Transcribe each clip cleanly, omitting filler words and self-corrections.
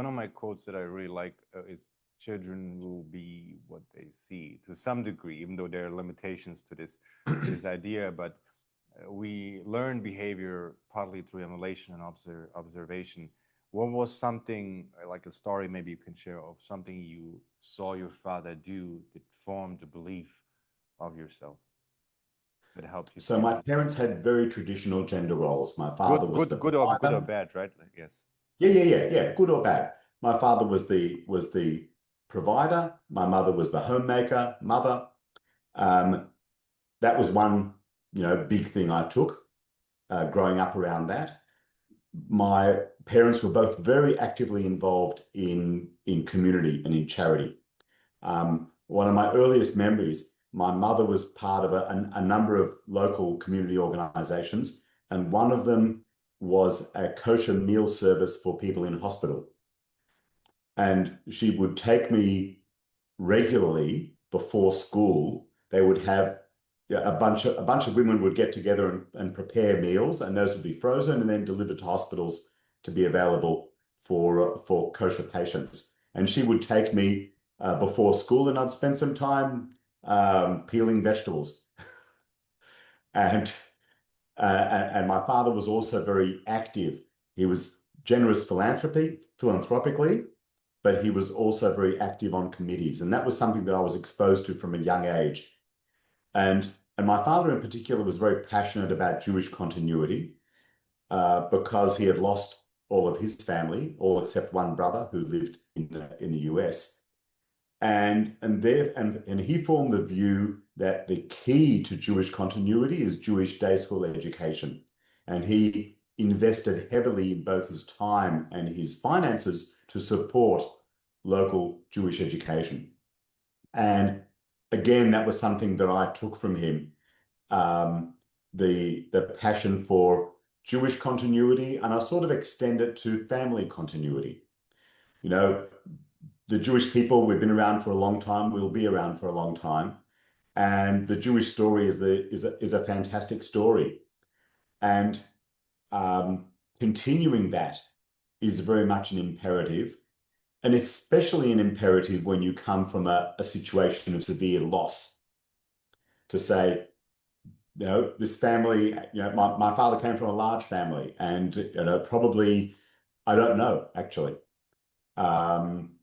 one of my quotes that I really like is children will be what they see, to some degree, even though there are limitations to this idea. But we learn behavior partly through emulation and observation. What was something, like a story maybe you can share, of something you saw your father do that formed a belief of yourself, that helped you So to my parents had very traditional gender roles. My father good was good the good or provider. bad, right? Yes. Yeah, good or bad. My father was the provider. My mother was the homemaker, mother. Um, that was one, big thing I took growing up around that. My parents were both very actively involved in community and in charity. One of my earliest memories, my mother was part of a number of local community organizations, and one of them was a kosher meal service for people in hospital. And she would take me regularly before school. They would have, a bunch of women would get together and prepare meals, and those would be frozen and then delivered to hospitals to be available for kosher patients. And she would take me before school, and I'd spend some time peeling vegetables. And and my father was also very active. He was generous philanthropically, but he was also very active on committees. And that was something that I was exposed to from a young age. And my father in particular was very passionate about Jewish continuity because he had lost all of his family, all except one brother who lived in the US. And he formed the view that the key to Jewish continuity is Jewish day school education. And he invested heavily in both his time and his finances to support local Jewish education. And again, that was something that I took from him, the passion for Jewish continuity, and I sort of extend it to family continuity. You know, the Jewish people, we've been around for a long time, we'll be around for a long time. And the Jewish story is a fantastic story. And continuing that is very much an imperative. And especially an imperative when you come from a situation of severe loss, to say, this family, my father came from a large family, and, probably, I don't know, actually,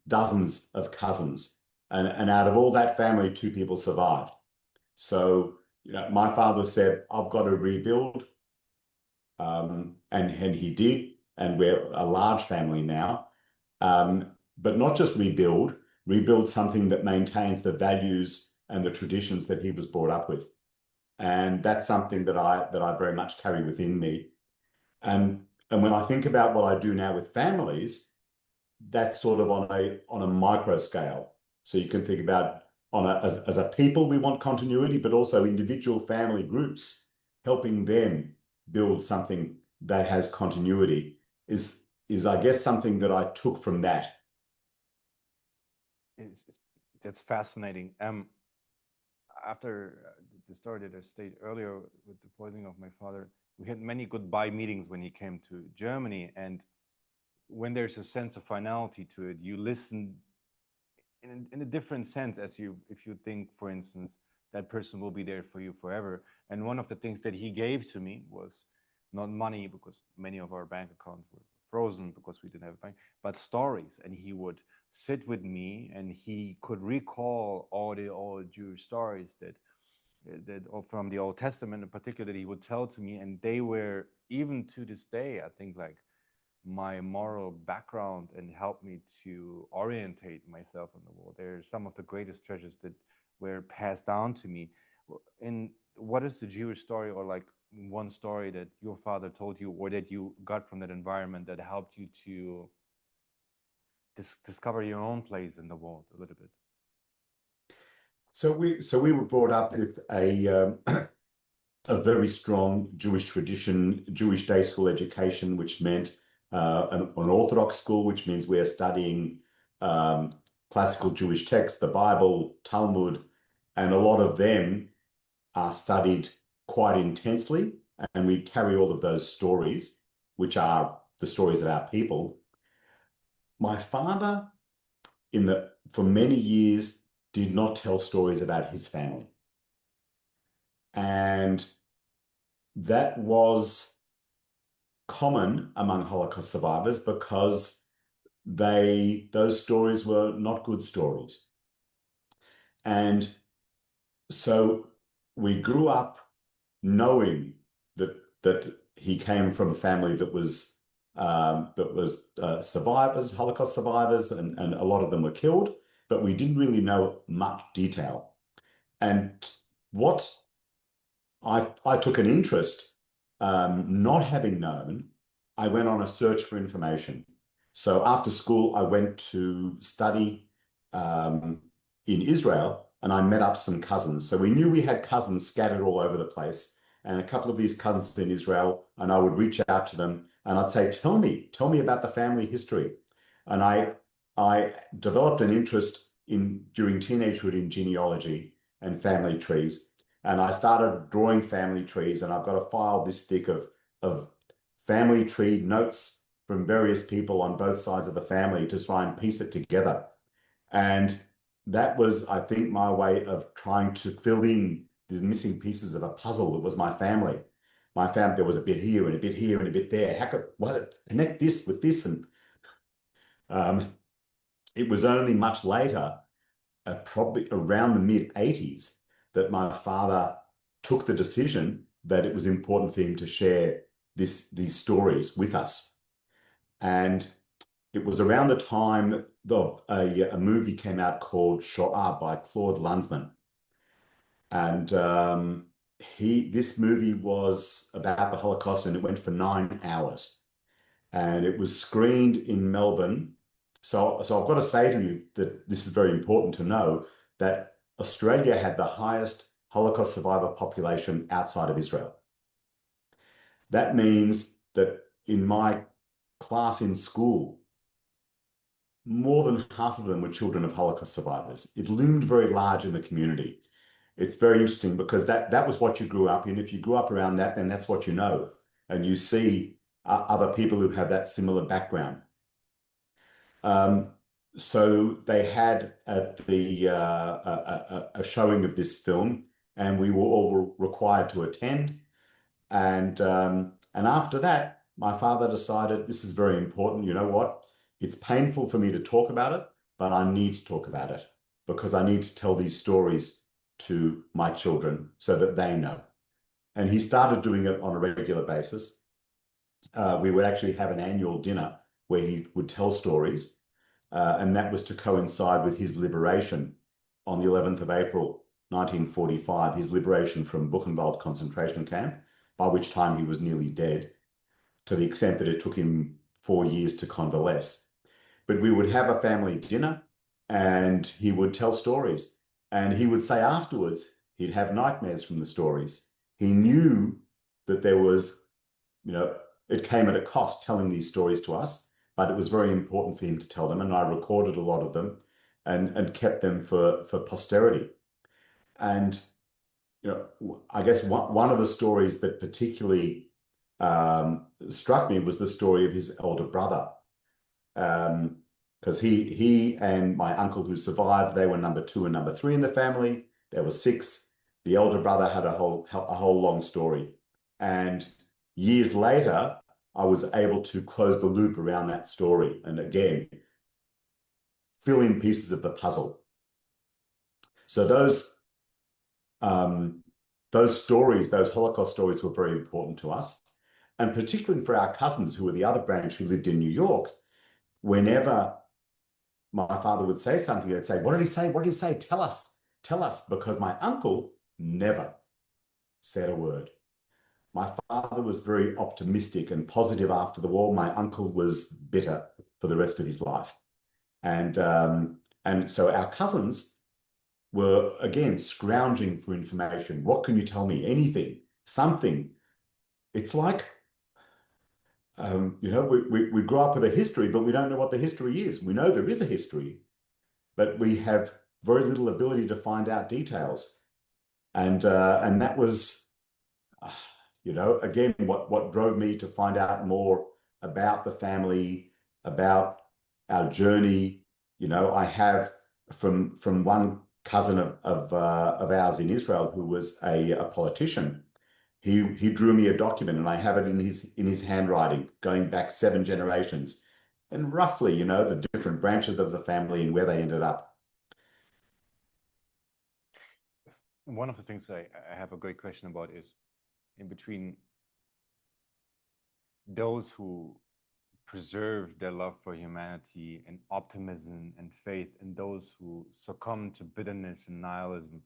dozens of cousins. And out of all that family, two people survived. So, my father said, I've got to rebuild. And he did. And we're a large family now. But not just rebuild something that maintains the values and the traditions that he was brought up with. And that's something that I very much carry within me. And when I think about what I do now with families, that's sort of on a micro scale. So you can think about as a people, we want continuity, but also individual family groups, helping them build something that has continuity is I guess something that I took from that. That's fascinating. After the story that I stated earlier with the poisoning of my father, we had many goodbye meetings when he came to Germany. And when there's a sense of finality to it, you listen in a different sense, if you think, for instance, that person will be there for you forever. And one of the things that he gave to me was not money, because many of our bank accounts were frozen because we didn't have a bank, but stories. And he would sit with me, and he could recall all the old Jewish stories that from the Old Testament in particular, that he would tell to me, and they were, even to this day, I think, like my moral background, and helped me to orientate myself in the world. They're some of the greatest treasures that were passed down to me. And what is the Jewish story, or like one story that your father told you, or that you got from that environment, that helped you to discover your own place in the world a little bit? So we were brought up with a very strong Jewish tradition, Jewish day school education, which meant an Orthodox school, which means we are studying classical Jewish texts, the Bible, Talmud, and a lot of them are studied quite intensely. And we carry all of those stories, which are the stories of our people. my father, for many years, did not tell stories about his family. And that was common among Holocaust survivors because those stories were not good stories. And so we grew up knowing that he came from a family that was survivors, Holocaust survivors, and a lot of them were killed, but we didn't really know much detail. And what I took an interest, not having known, I went on a search for information. So after school, I went to study in Israel, and I met up some cousins. So we knew we had cousins scattered all over the place, and a couple of these cousins in Israel, and I would reach out to them and I'd say, tell me about the family history. And I developed an interest during teenagehood in genealogy and family trees. And I started drawing family trees, and I've got a file this thick of family tree notes from various people on both sides of the family to try and piece it together. And that was, I think, my way of trying to fill in these missing pieces of a puzzle that was my family. My family, there was a bit here and a bit here and a bit there. Connect this with this? And it was only much later, probably around the mid-80s, that my father took the decision that it was important for him to share these stories with us. And it was around the time a movie came out called Shoah by Claude Lanzmann. And this movie was about the Holocaust, and it went for 9 hours. And it was screened in Melbourne. So I've got to say to you that this is very important to know, that Australia had the highest Holocaust survivor population outside of Israel. That means that in my class in school, more than half of them were children of Holocaust survivors. It loomed very large in the community. It's very interesting because that was what you grew up in. If you grew up around that, then that's what you know. And you see other people who have that similar background. So they had a showing of this film, and we were all required to attend. And after that, my father decided, this is very important. You know what? It's painful for me to talk about it, but I need to talk about it because I need to tell these stories to my children so that they know. And he started doing it on a regular basis. We would actually have an annual dinner where he would tell stories, and that was to coincide with his liberation on the 11th of April, 1945, his liberation from Buchenwald concentration camp, by which time he was nearly dead, to the extent that it took him 4 years to convalesce. But we would have a family dinner, and he would tell stories. And he would say afterwards, he'd have nightmares from the stories. He knew that there was, it came at a cost telling these stories to us, but it was very important for him to tell them. And I recorded a lot of them and kept them for posterity. And, I guess one of the stories that particularly struck me was the story of his elder brother. Because he and my uncle who survived, they were number 2 and number 3 in the family. There were 6. The elder brother had a whole long story. And years later, I was able to close the loop around that story. And again, fill in pieces of the puzzle. So those stories, those Holocaust stories, were very important to us. And particularly for our cousins, who were the other branch who lived in New York, whenever my father would say something, they'd say, what did he say? What did he say? Tell us, because my uncle never said a word. My father was very optimistic and positive after the war. My uncle was bitter for the rest of his life. And so our cousins were, again, scrounging for information. What can you tell me? Anything, something. It's like, we grew up with a history, but we don't know what the history is. We know there is a history, but we have very little ability to find out details. And that was, again, what drove me to find out more about the family, about our journey. You know, I have from one cousin of ours in Israel who was a politician. He drew me a document, and I have it in his handwriting, going back 7 generations, and roughly, you know, the different branches of the family and where they ended up. One of the things I have a great question about is in between those who preserve their love for humanity and optimism and faith, and those who succumb to bitterness and nihilism.